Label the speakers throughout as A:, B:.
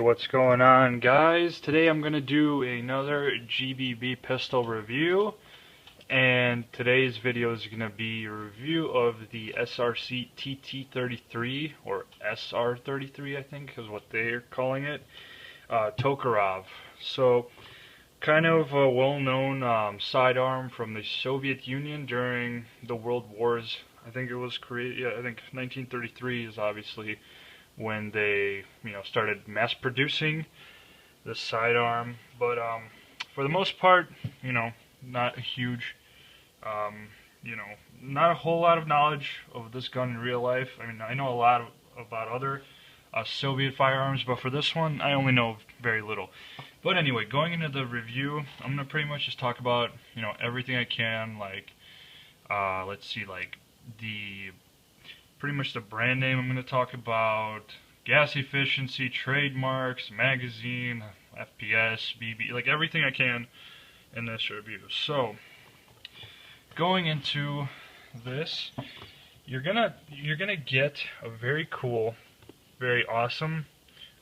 A: What's going on, guys? Today I'm going to do another GBB pistol review, and today's video is going to be a review of the SRC TT-33, or SR-33 I think is what they're calling it, Tokerev. So, kind of a well-known sidearm from the Soviet Union during the World Wars. I think it was created, yeah, I think 1933 is obviously when they, started mass producing the sidearm. But for the most part, not a huge, not a whole lot of knowledge of this gun in real life. I mean, I know a lot about other Soviet firearms, but for this one, I only know very little. But anyway, going into the review, I'm gonna pretty much just talk about, everything I can, like, let's see, like pretty much the brand name I'm going to talk about, gas efficiency, trademarks, magazine, FPS, BB, like everything I can in this review. So, going into this, you're gonna get a very cool, very awesome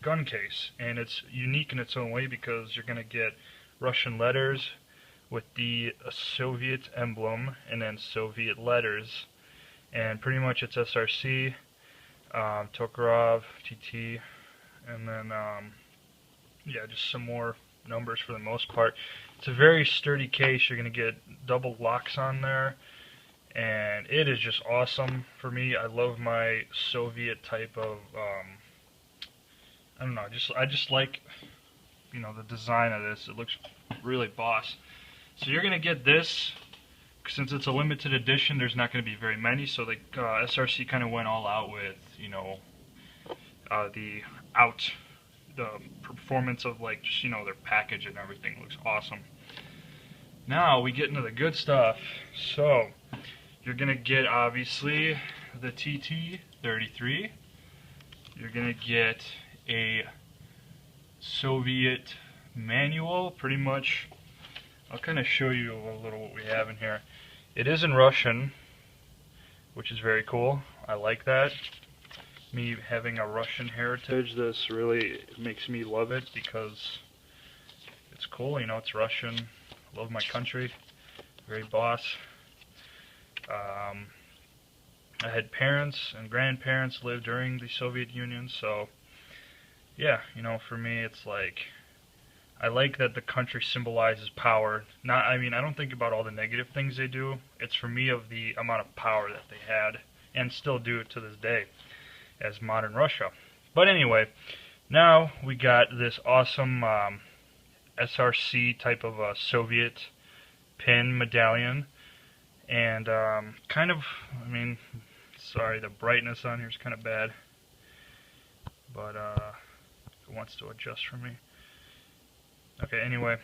A: gun case, and it's unique in its own way because you're gonna get Russian letters with the Soviet emblem and then Soviet letters. And pretty much it's SRC, Tokerev, TT, and then, yeah, just some more numbers for the most part. It's a very sturdy case. You're going to get double locks on there, and it is just awesome for me. I love my Soviet type of, I don't know, I just like, the design of this. It looks really boss. So you're going to get this. Since it's a limited edition, there's not going to be very many, so the SRC kind of went all out with, the performance of, like, just, their package and everything looks awesome. Now we get into the good stuff. So you're going to get, obviously, the TT-33. You're going to get a Soviet manual, pretty much. I'll kind of show you a little what we have in here. It is in Russian, which is very cool. I like that. Me having a Russian heritage, this really makes me love it because it's cool, it's Russian. I love my country. Very boss. I had parents and grandparents live during the Soviet Union, so yeah, for me it's like, I like that the country symbolizes power. I don't think about all the negative things they do. It's for me of the amount of power that they had and still do to this day as modern Russia. But anyway, now we got this awesome SRC type of Soviet pin medallion. And sorry, the brightness on here is kind of bad. But it wants to adjust for me. Okay, anyway,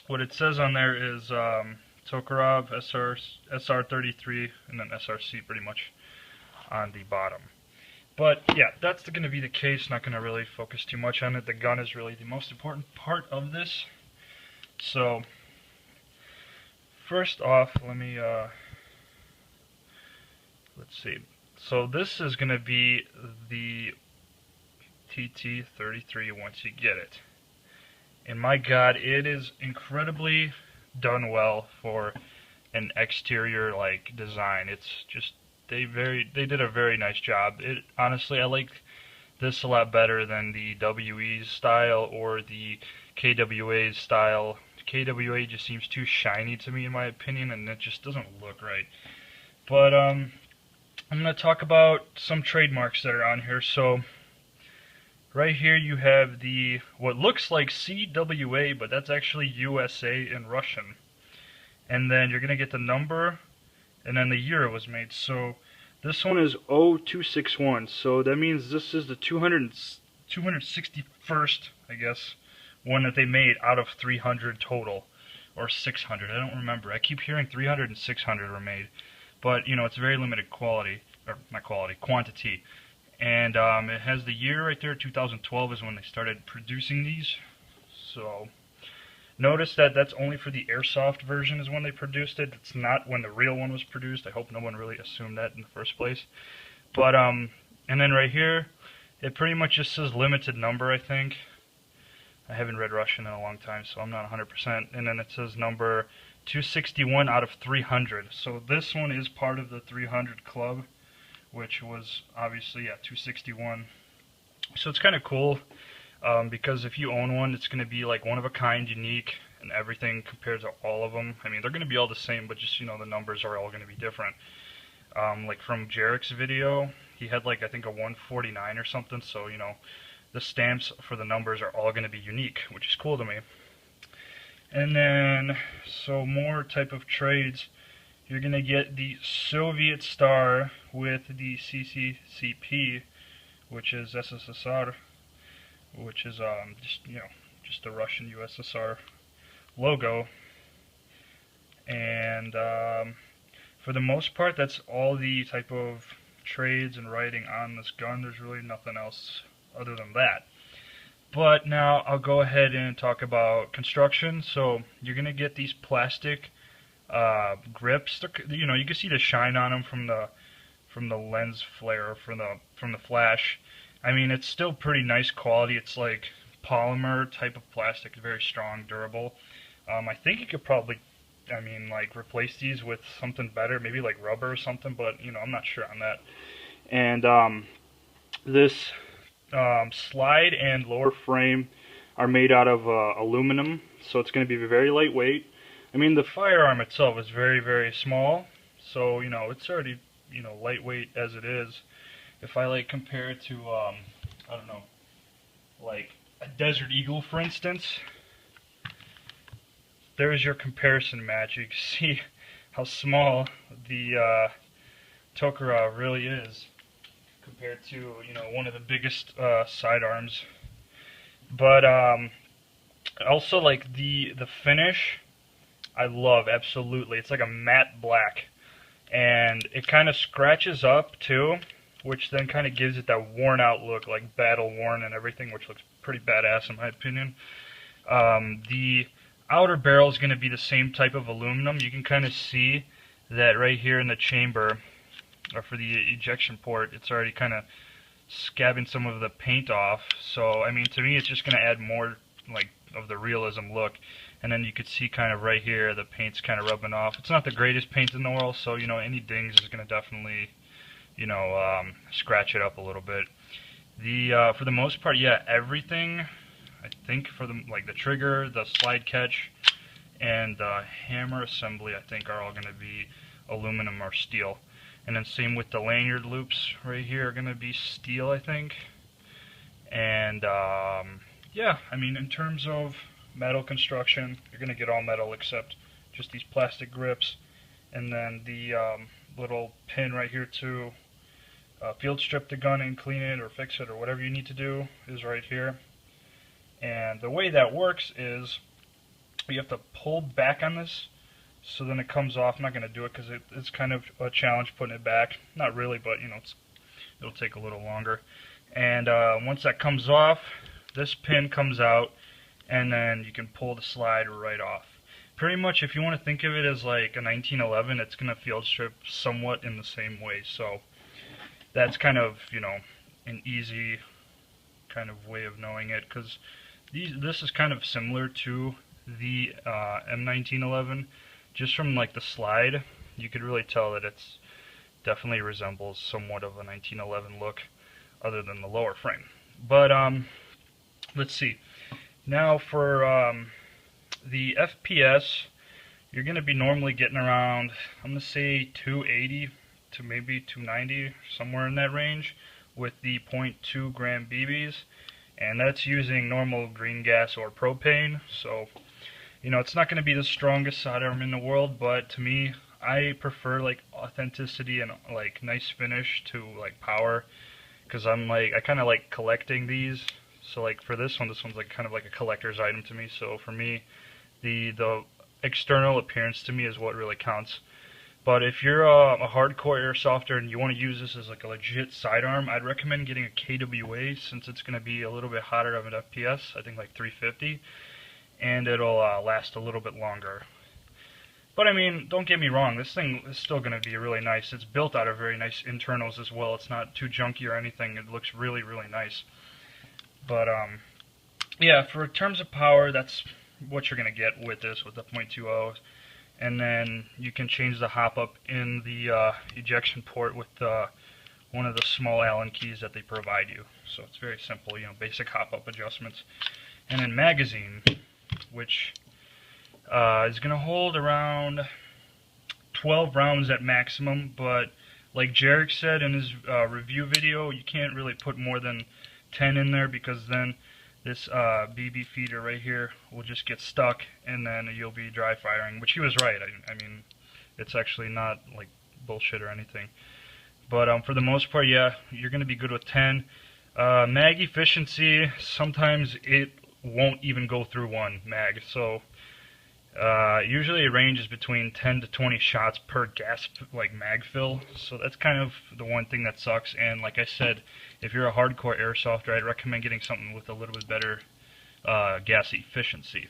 A: what it says on there is Tokerev, SR33, and then SRC pretty much on the bottom. But yeah, that's going to be the case. Not going to really focus too much on it. The gun is really the most important part of this. So, first off, let me, let's see. So this is going to be the TT-33 once you get it. And my God, it is incredibly done well for an exterior design. It's just they did a very nice job. Honestly, I like this a lot better than the WE's style or the KWA's style. KWA just seems too shiny to me, in my opinion, and it just doesn't look right. But I'm gonna talk about some trademarks that are on here. So, right here you have the, what looks like CWA, but that's actually USA in Russian. And then you're going to get the number, and then the year it was made. So this one is 0261, so that means this is the 261st, I guess, one that they made out of 300 total, or 600, I don't remember. I keep hearing 300 and 600 were made. But, it's very limited quality, or not quality, quantity. And it has the year right there, 2012 is when they started producing these. So notice that that's only for the Airsoft version is when they produced it. It's not when the real one was produced. I hope no one really assumed that in the first place. But and then right here, It pretty much just says limited number, I think. I haven't read Russian in a long time, so I'm not 100%. And then it says number 261 out of 300. So this one is part of the 300 club, which was obviously, yeah, 261. So it's kind of cool, because if you own one, it's going to be like one of a kind, unique, and everything compared to all of them. I mean, they're going to be all the same, but just, you know, the numbers are all going to be different. Like from Jarek's video, he had like, I think a 149 or something, so, you know, the stamps for the numbers are all going to be unique, which is cool to me. And then, so more type of trades, you're going to get the Soviet star with the CCCP, which is SSSR, which is just, you know, just the Russian USSR logo. And for the most part, that's all the type of trades and writing on this gun. There's really nothing else other than that. But now I'll go ahead and talk about construction. So you're gonna get these plastic grips. You know, you can see the shine on them from the lens flare, from the flash. I mean, it's still pretty nice quality. It's like polymer type of plastic, very strong, durable. I think you could probably, I mean, like replace these with something better, maybe like rubber or something, but you know, I'm not sure on that. And this slide and lower frame are made out of aluminum, so it's going to be very lightweight. I mean, the firearm itself is very, very small, so you know, it's already, you know, lightweight as it is. If I like compare it to I don't know, like a Desert Eagle, for instance, there's your comparison match. You can see how small the Tokerev really is compared to, you know, one of the biggest sidearms. But also, like the finish, I love absolutely. It's like a matte black, and it kind of scratches up too, which then kind of gives it that worn out look, like battle worn and everything, which looks pretty badass in my opinion. The outer barrel is going to be the same type of aluminum. You can kind of see that right here in the chamber, or for the ejection port, it's already kind of scabbing some of the paint off. So I mean, to me, it's just going to add more like of the realism look. And then you could see kind of right here, the paint's kind of rubbing off. It's not the greatest paint in the world, so you know, any dings is going to definitely, you know, scratch it up a little bit. The for the most part, yeah, everything, I think, for the like the trigger, the slide catch, and the hammer assembly, I think, are all going to be aluminum or steel. And then same with the lanyard loops right here are going to be steel, I think. And yeah, I mean, in terms of metal construction, you're going to get all metal except just these plastic grips. And then the little pin right here to field strip the gun and clean it or fix it or whatever you need to do is right here. And the way that works is you have to pull back on this, so then it comes off. I'm not going to do it because it's kind of a challenge putting it back. Not really, but you know, it'll take a little longer. And once that comes off, this pin comes out, and then you can pull the slide right off. Pretty much, if you want to think of it as like a 1911, it's going to field strip somewhat in the same way. So that's kind of, you know, an easy kind of way of knowing it, because this is kind of similar to the M1911. Just from like the slide, you could really tell that it's definitely resembles somewhat of a 1911 look, other than the lower frame. But let's see. Now for the FPS, you're going to be normally getting around, I'm going to say 280 to maybe 290, somewhere in that range, with the 0.2 gram BBs, and that's using normal green gas or propane. So you know, it's not going to be the strongest sidearm in the world, but to me, I prefer like authenticity and like nice finish to like power, because I'm like, I kind of like collecting these. So like for this one's like kind of like a collector's item to me. So for me, the external appearance to me is what really counts. But if you're a hardcore airsofter and you want to use this as like a legit sidearm, I'd recommend getting a KWA, since it's going to be a little bit hotter of an FPS, I think like 350. And it'll last a little bit longer. But I mean, don't get me wrong, this thing is still going to be really nice. It's built out of very nice internals as well. It's not too junky or anything. It looks really, really nice. But yeah, for terms of power, that's what you're going to get with this, with the .20. And then you can change the hop up in the ejection port with one of the small Allen keys that they provide you. So it's very simple, basic hop up adjustments. And then magazine, which is going to hold around 12 rounds at maximum, but like Jarek said in his review video, you can't really put more than 10 in there, because then this BB feeder right here will just get stuck, and then you'll be dry firing, which he was right. I mean, it's actually not like bullshit or anything. But for the most part, yeah, you're going to be good with 10. Mag efficiency, sometimes it won't even go through one mag, so usually it ranges between 10 to 20 shots per gas mag fill, so that's kind of the one thing that sucks. And like I said, if you're a hardcore airsofter, I'd recommend getting something with a little bit better gas efficiency.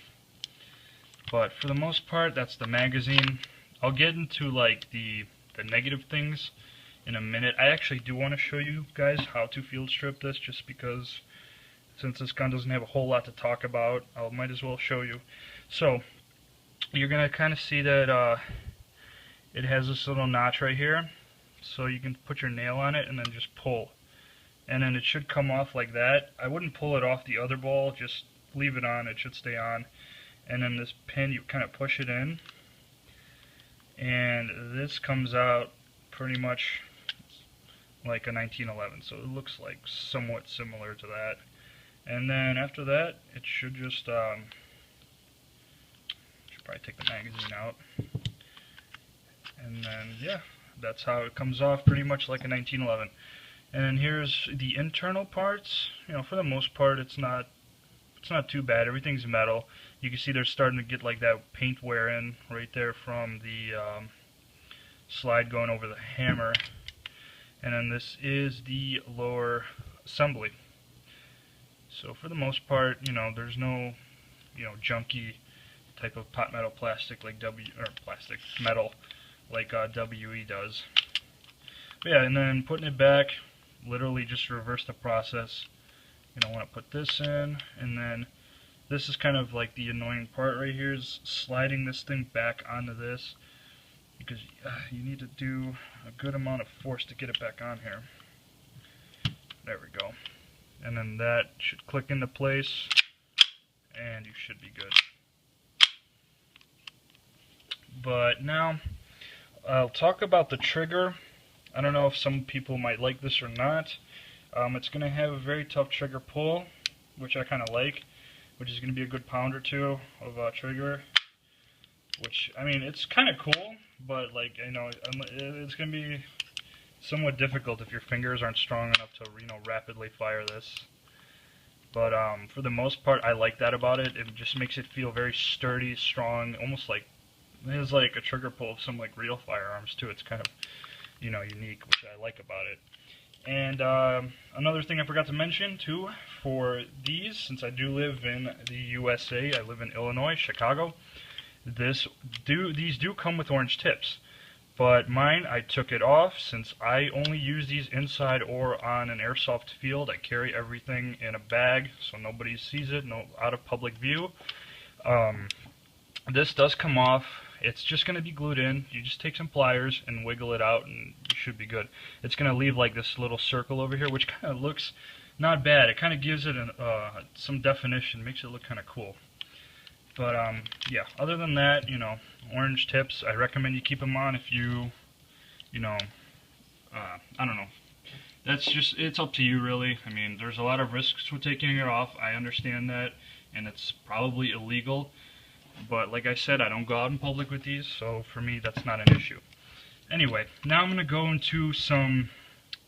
A: But for the most part, that's the magazine. I'll get into like the negative things in a minute. I actually do want to show you guys how to field strip this, just because since this gun doesn't have a whole lot to talk about, I might as well show you. So you're going to kind of see that it has this little notch right here, so you can put your nail on it and then just pull, and then it should come off like that. I wouldn't pull it off the other ball, just leave it on, it should stay on. And then this pin, you kind of push it in, and this comes out pretty much like a 1911, so it looks like somewhat similar to that. And then after that, it should just should probably take the magazine out, and then yeah, that's how it comes off, pretty much like a 1911. And then here's the internal parts. For the most part, it's not too bad. Everything's metal. You can see they're starting to get like that paint wear in right there from the slide going over the hammer. And then this is the lower assembly. So for the most part, there's no, junky type of pot metal plastic like metal like WE does. But yeah, and then putting it back, literally just reverse the process. I want to put this in, and then this is kind of like the annoying part right here, is sliding this thing back onto this, because you need to do a good amount of force to get it back on here. There we go. And then that should click into place, and you should be good. But now, I'll talk about the trigger. I don't know if some people might like this or not. It's going to have a very tough trigger pull, which I kind of like, which is going to be a good pound or two of trigger, which, I mean, it's kind of cool, but it's going to be somewhat difficult if your fingers aren't strong enough to rapidly fire this. But for the most part, I like that about it. It just makes it feel very sturdy, strong, almost like it has like a trigger pull of some like real firearms too. It's kind of unique, which I like about it. And another thing I forgot to mention too, for these, since I do live in the USA, I live in Illinois, Chicago, these do come with orange tips. But mine, I took it off, since I only use these inside or on an airsoft field. I carry everything in a bag so nobody sees it, out of public view. This does come off. It's just going to be glued in. You just take some pliers and wiggle it out, and you should be good. It's going to leave like this little circle over here, which kind of looks not bad. It kind of gives it some definition, makes it look kind of cool. But yeah, other than that, orange tips, I recommend you keep them on if you, I don't know. It's up to you really. I mean, there's a lot of risks with taking it off. I understand that, and it's probably illegal. But like I said, I don't go out in public with these, so for me, that's not an issue. Anyway, now I'm going to go into some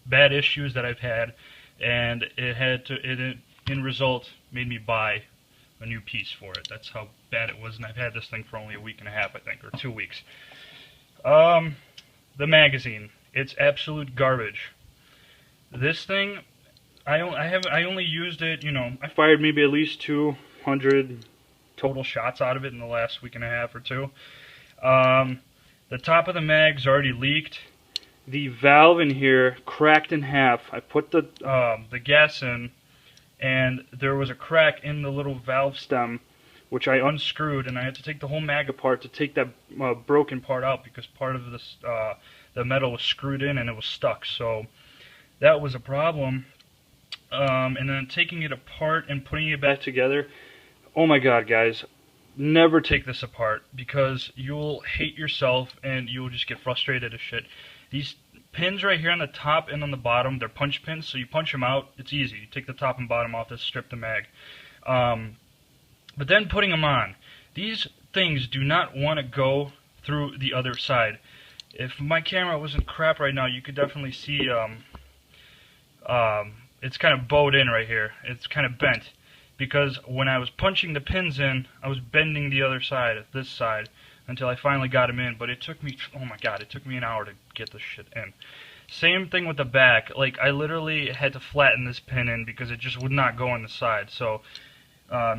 A: bad issues that I've had, and in result, made me buy a new piece for it. That's how bad it was, and I've had this thing for only a week and a half, I think, or 2 weeks. The magazine, it's absolute garbage. This thing, I only used it, I fired maybe at least 200 total shots out of it in the last week and a half or two. The top of the mag's already leaked. The valve in here cracked in half. I put the gas in, and there was a crack in the little valve stem, which I unscrewed, and I had to take the whole mag apart to take that broken part out because part of this the metal was screwed in and it was stuck. So that was a problem. And then taking it apart and putting it back together. Oh my God, guys. Never take this apart because you'll hate yourself and you'll just get frustrated as shit. These pins right here on the top and on the bottom, they're punch pins, so you punch them out, it's easy. You take the top and bottom off to strip the mag. But then putting them on. These things do not want to go through the other side. If my camera wasn't crap right now, you could definitely see it's kind of bowed in right here. It's kind of bent. Because when I was punching the pins in, I was bending the other side, this side, until I finally got them in. But it took me, oh my God, it took me an hour to get this shit in. Same thing with the back. Like, I literally had to flatten this pin in because it just would not go on the side. So,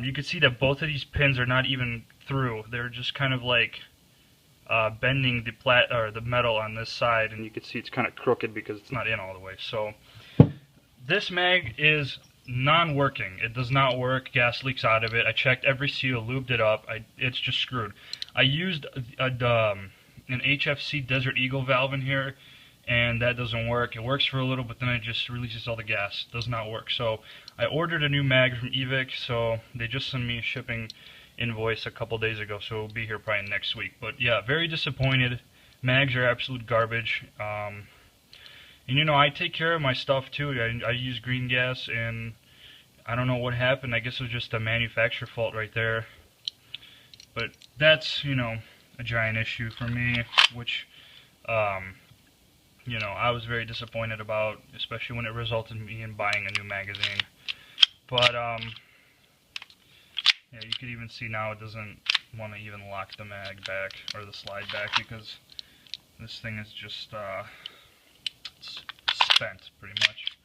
A: you can see that both of these pins are not even through. They're just kind of like bending the metal on this side, and you can see it's kind of crooked because it's not in all the way. So, this mag is non-working. It does not work. Gas leaks out of it. I checked every seal, lubed it up. It's just screwed. I used an HFC Desert Eagle valve in here, and that doesn't work. It works for a little, but then it just releases all the gas. It does not work. So I ordered a new mag from Evic, so they just sent me a shipping invoice a couple days ago, so it'll be here probably next week. But yeah, very disappointed. Mags are absolute garbage. And you know, I take care of my stuff too. I use green gas, and I don't know what happened. I guess it was just a manufacturer fault right there. But that's, you know, a giant issue for me, which, you know, I was very disappointed about, especially when it resulted in me in buying a new magazine. But, yeah, you can even see now it doesn't want to even lock the mag back, or the slide back, because this thing is just, it's spent, pretty much.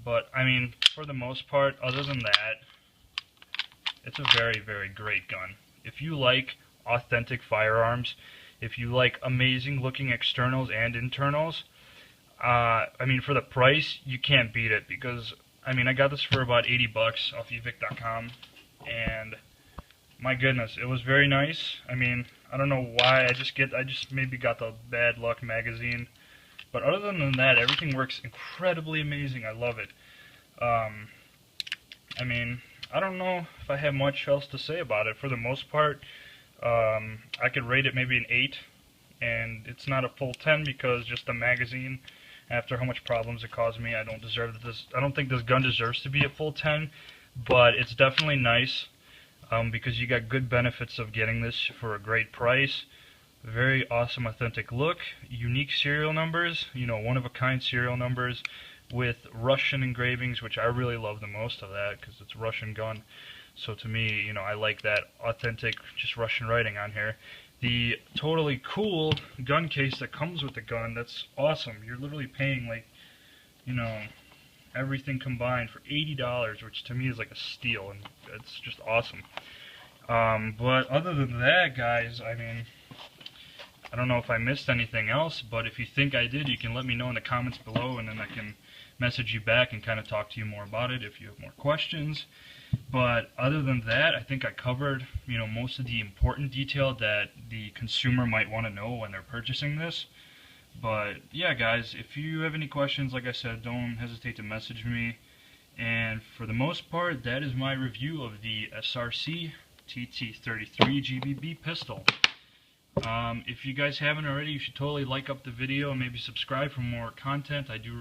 A: But, I mean, for the most part, other than that, it's a very, very great gun. If you like authentic firearms, if you like amazing looking externals and internals, I mean, for the price, you can't beat it, because, I mean, I got this for about 80 bucks off evic.com, and my goodness, it was very nice. I mean, I don't know why, I just maybe got the bad luck magazine. But other than that, everything works incredibly amazing. I love it. I mean, I don't know if I have much else to say about it. For the most part, I could rate it maybe an 8. And it's not a full 10 because just the magazine, after how much problems it caused me, I don't think this gun deserves to be a full 10. But it's definitely nice because you got good benefits of getting this for a great price. Very awesome, authentic look, unique serial numbers, you know, one-of-a-kind serial numbers with Russian engravings, which I really love the most of that because it's a Russian gun. So to me, you know, I like that authentic, just Russian writing on here. The totally cool gun case that comes with the gun, that's awesome. You're literally paying, like, you know, everything combined for $80, which to me is like a steal, and it's just awesome. But other than that, guys, I mean, I don't know if I missed anything else, but if you think I did, you can let me know in the comments below, and then I can message you back and kind of talk to you more about it if you have more questions. But other than that, I think I covered, you know, most of the important detail that the consumer might want to know when they're purchasing this. But yeah, guys, if you have any questions, like I said, don't hesitate to message me. And for the most part, that is my review of the SRC TT-33 GBB pistol. If you guys haven't already, you should totally like up the video and maybe subscribe for more content. I do